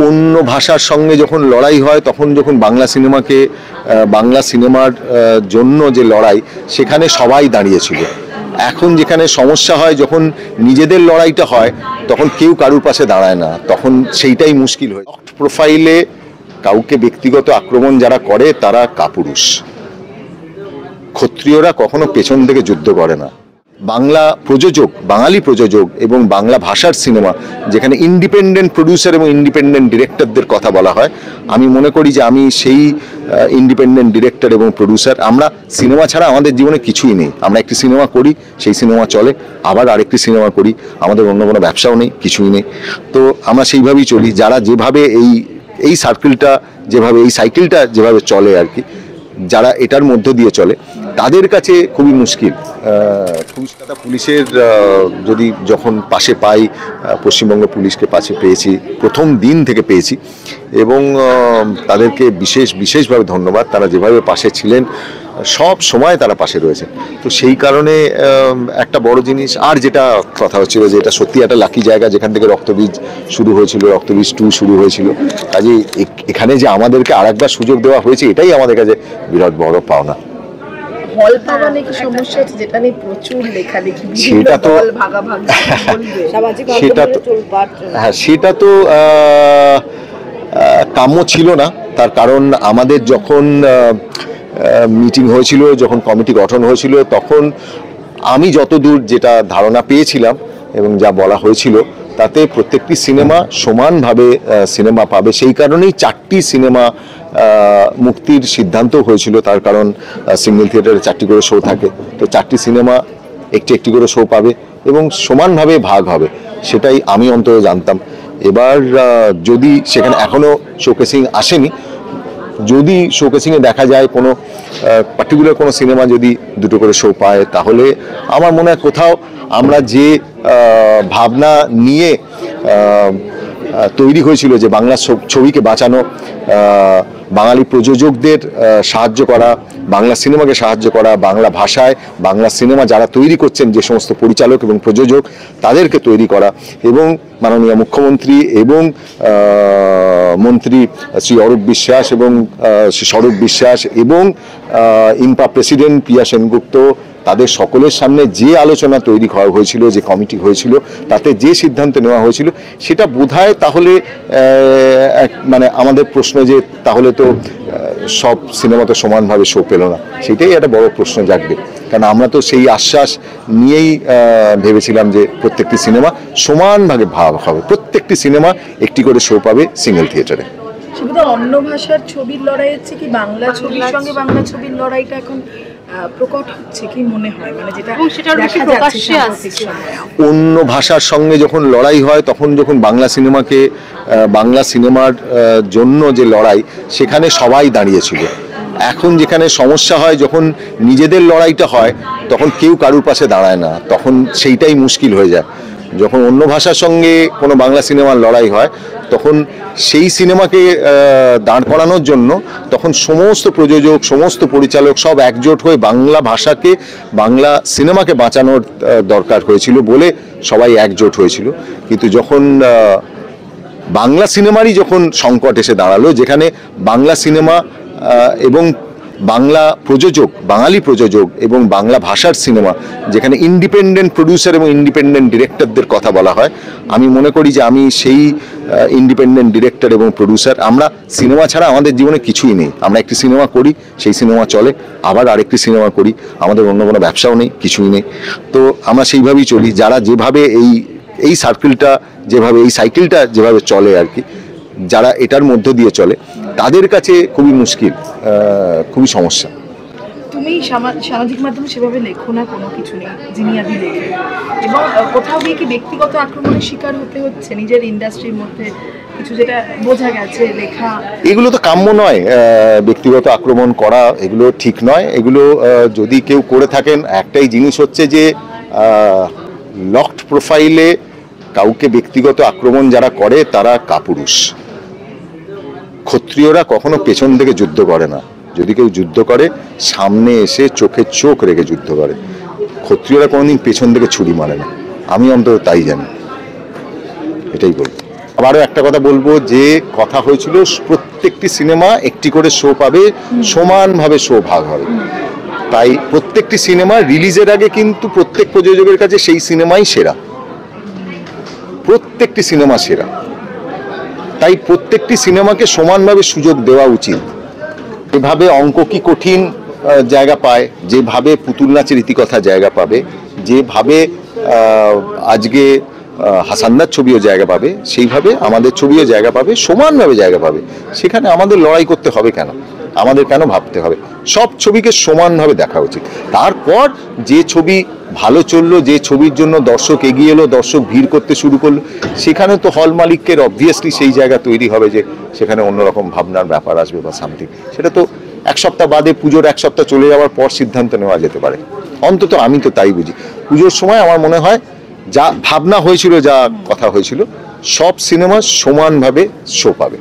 অন্য ভাষার সঙ্গে যখন লড়াই হয় তখন যখন বাংলা সিনেমাকে বাংলা সিনেমার জন্য যে লড়াই সেখানে সবাই দাঁড়িয়েছিল। এখন যেখানে সমস্যা হয় যখন নিজেদের লড়াইটা হয় তখন কেউ কারুর পাশে দাঁড়ায় না, তখন সেইটাই মুশকিল হয়। প্রোফাইলে কাউকে ব্যক্তিগত আক্রমণ যারা করে তারা কাপুরুষ। ক্ষত্রিয়রা কখনো পেছন থেকে যুদ্ধ করে না। বাংলা প্রযোজক, বাঙালি প্রযোজক এবং বাংলা ভাষার সিনেমা যেখানে ইন্ডিপেন্ডেন্ট প্রডিউসার এবং ইন্ডিপেন্ডেন্ট ডিরেক্টরদের কথা বলা হয়, আমি মনে করি যে আমি সেই ইন্ডিপেন্ডেন্ট ডিরেক্টর এবং প্রডিউসার। আমরা সিনেমা ছাড়া আমাদের জীবনে কিছুই নেই। আমরা একটি সিনেমা করি, সেই সিনেমা চলে, আবার আরেকটি সিনেমা করি, আমাদের অন্য কোনো ব্যবসাও নেই, কিছুই নেই। তো আমরা সেইভাবেই চলি। যারা যেভাবে এই সার্কেলটা যেভাবে এই সাইকেলটা যেভাবে চলে আর কি, যারা এটার মধ্য দিয়ে চলে তাদের কাছে খুবই মুশকিল। কলকাতা পুলিশের যদি যখন পাশে পাই, পশ্চিমবঙ্গ পুলিশকে পাশে পেয়েছি, প্রথম দিন থেকে পেয়েছি এবং তাদেরকে বিশেষভাবে ধন্যবাদ। তারা যেভাবে পাশে ছিলেন, সব সময় তারা পাশে রয়েছে। তো সেই কারণে একটা বড় জিনিস, আর যেটা কথা হচ্ছিল যে এটা সত্যি একটা লাকি জায়গা যেখান থেকে রক্তবীজ শুরু হয়েছিল, রক্তবীজ 2 শুরু হয়েছিল। কাজে এখানে যে আমাদেরকে আরেকবার সুযোগ দেওয়া হয়েছে এটাই আমাদের কাছে বিরাট বড় পাওনা। সেটা তো কাম্য ছিল না। তার কারণ আমাদের যখন মিটিং হয়েছিল, যখন কমিটি গঠন হয়েছিল, তখন আমি যতদূর যেটা ধারণা পেয়েছিলাম এবং যা বলা হয়েছিল তাতে প্রত্যেকটি সিনেমা সমানভাবে সিনেমা পাবে। সেই কারণেই 4টি সিনেমা মুক্তির সিদ্ধান্ত হয়েছিল। তার কারণ সিঙ্গেল থিয়েটারে 4টি করে শো থাকে, তো 4টি সিনেমা একটি করে শো পাবে এবং সমানভাবে ভাগ হবে, সেটাই আমি অন্তত জানতাম। এবার যদি সেখানে এখনো শোকেসিং আসেনি, যদি শোকেসিংয়ে দেখা যায় কোনো পার্টিকুলার কোনো সিনেমা যদি 2টো করে শো পায়, তাহলে আমার মনে হয় কোথাও আমরা যে ভাবনা নিয়ে তৈরি হয়েছিল যে বাংলা ছবিকে বাঁচানো, বাঙালি প্রযোজকদের সাহায্য করা, বাংলা সিনেমাকে সাহায্য করা, বাংলা ভাষায় বাংলা সিনেমা যারা তৈরি করছেন যে সমস্ত পরিচালক এবং প্রযোজক তাদেরকে তৈরি করা, এবং মাননীয় মুখ্যমন্ত্রী এবং মন্ত্রী শ্রী অরূপ বিশ্বাস এবং শ্রী স্বরূপ বিশ্বাস এবং ইনপা প্রেসিডেন্ট প্রিয়া সেনগুপ্ত, তাদের সকলের সামনে যে আলোচনা তৈরি করা হয়েছিল, যে কমিটি হয়েছিল, তাতে যে সিদ্ধান্ত নেওয়া হয়েছিল, সেটা বোধহয় তাহলে মানে আমাদের প্রশ্ন যে তাহলে তো সব সিনেমা তো সমানভাবে শো পেল না, সেটাই একটা বড় প্রশ্ন জাগবে। কারণ আমরা তো সেই আশ্বাস নিয়েই ভেবেছিলাম যে প্রত্যেকটি সিনেমা সমানভাবে ভাগ হবে, প্রত্যেকটি সিনেমা একটি করে শো পাবে সিঙ্গেল থিয়েটারে। অন্য ভাষার ছবির লড়াইয়ের চেয়ে কি বাংলা ছবির সঙ্গে বাংলা ছবির লড়াইটা এখন প্রকট হচ্ছে কি মনে হয়, মানে যেটা দেখা যাচ্ছে অন্য ভাষার সঙ্গে যখন লড়াই হয় তখন যখন বাংলা সিনেমাকে বাংলা সিনেমার জন্য যে লড়াই সেখানে সবাই দাঁড়িয়েছিল। এখন যেখানে সমস্যা হয় যখন নিজেদের লড়াইটা হয় তখন কেউ কারুর পাশে দাঁড়ায় না, তখন সেইটাই মুশকিল হয়ে যায়। যখন অন্য ভাষার সঙ্গে কোনো বাংলা সিনেমার লড়াই হয় তখন সেই সিনেমাকে দাঁড় করানোর জন্য তখন সমস্ত প্রযোজক, সমস্ত পরিচালক সব একজোট হয়ে বাংলা ভাষাকে, বাংলা সিনেমাকে বাঁচানোর দরকার হয়েছিল বলে সবাই একজোট হয়েছিল। কিন্তু যখন বাংলা সিনেমারই যখন সংকট এসে দাঁড়ালো, যেখানে বাংলা সিনেমা এবং বাংলা প্রযোজক, বাঙালি প্রযোজক এবং বাংলা ভাষার সিনেমা যেখানে ইন্ডিপেন্ডেন্ট প্রডিউসার এবং ইন্ডিপেন্ডেন্ট ডিরেক্টরদের কথা বলা হয়, আমি মনে করি যে আমি সেই ইন্ডিপেন্ডেন্ট ডিরেক্টর এবং প্রডিউসার। আমরা সিনেমা ছাড়া আমাদের জীবনে কিছুই নেই। আমরা একটি সিনেমা করি, সেই সিনেমা চলে, আবার আরেকটি সিনেমা করি, আমাদের অন্য কোনো ব্যবসাও নেই, কিছুই নেই। তো আমরা সেইভাবেই চলি। যারা যেভাবে এই সার্কেলটা যেভাবে এই সাইকেলটা যেভাবে চলে আর কি, যারা এটার মধ্য দিয়ে চলে তাদের কাছে খুবই মুশকিল, খুবই সমস্যা। তুমি সামাজিক মাধ্যমে সেভাবে লেখো না, কোনো কিছু নেই জিনিয়াদি লেখে, এবং কোথাও গিয়ে কি ব্যক্তিগত আক্রমণের শিকার হতে হচ্ছে নিজের ইন্ডাস্ট্রির মধ্যে কিছু, যেটা বোঝা গেছে লেখা? এগুলো তো কাম্য নয়, ব্যক্তিগত আক্রমণ করা এগুলো ঠিক নয়। এগুলো যদি কেউ করে থাকেন, একটাই জিনিস হচ্ছে যে লকড প্রোফাইলে কাউকে ব্যক্তিগত আক্রমণ যারা করে তারা কাপুরুষ। ক্ষত্রিয়রা কখনো পেছন থেকে যুদ্ধ করে না। যদি কেউ যুদ্ধ করে সামনে এসে চোখে চোখ রেখে যুদ্ধ করে। ক্ষত্রিয়রা কোনোদিন পেছন থেকে ছুরি মারে না, আমি অন্তত তাই জানি, এটাই বলবো। আবারও একটা কথা বলবো, যে কথা হয়েছিল প্রত্যেকটি সিনেমা একটি করে শো পাবে, সমানভাবে শো ভাগ হবে। তাই প্রত্যেকটি সিনেমা রিলিজের আগে কিন্তু প্রত্যেক প্রযোজকের কাছে সেই সিনেমাই সেরা, প্রত্যেকটি সিনেমা সেরা। তাই প্রত্যেকটি সিনেমাকে সমানভাবে সুযোগ দেওয়া উচিত। এভাবে অঙ্ক কি কঠিন জায়গা পায়, যেভাবে পুতুল নাচের ইতিকথা জায়গা পাবে, যেভাবে আজকে হাসান্দার ছবিও জায়গা পাবে, সেইভাবে আমাদের ছবিও জায়গা পাবে, সমানভাবে জায়গা পাবে। সেখানে আমাদের লড়াই করতে হবে কেন, আমাদের কেন ভাবতে হবে? সব ছবিকে সমানভাবে দেখা উচিত। তারপর যে ছবি ভালো চললো, যে ছবির জন্য দর্শক এগিয়ে এলো, দর্শক ভিড় করতে শুরু করলো, সেখানে তো হল মালিকের অবভিয়াসলি সেই জায়গা তৈরি হবে যে সেখানে অন্যরকম ভাবনার ব্যাপার আসবে বা সামথিং। সেটা তো এক সপ্তাহ বাদে, পুজোর এক সপ্তাহ চলে যাওয়ার পর সিদ্ধান্ত নেওয়া যেতে পারে। অন্তত আমি তো তাই বুঝি। পুজোর সময় আমার মনে হয় যা ভাবনা হয়েছিল, যা কথা হয়েছিল, সব সিনেমা সমানভাবে শো পাবে।